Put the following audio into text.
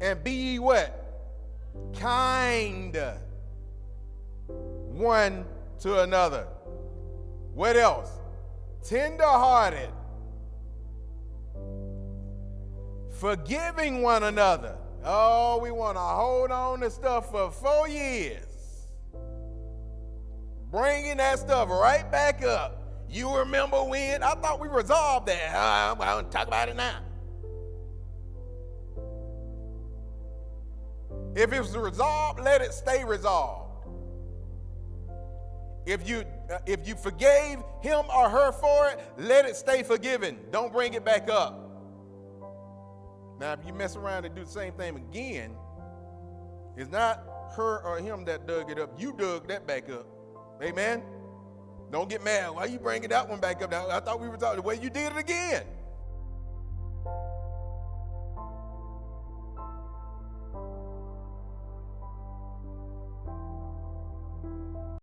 And be ye what? Kind one to another. What else? Tender-hearted. Forgiving one another. Oh, we want to hold on to stuff for 4 years. Bringing that stuff right back up. You remember when? I thought we resolved that. I want to talk about it now. If it's resolved, let it stay resolved. If you forgave him or her for it, let it stay forgiven. Don't bring it back up. Now, if you mess around and do the same thing again, it's not her or him that dug it up. You dug that back up. Amen? Don't get mad. Why you bringing that one back up? I thought we were talking. Well, you did it again.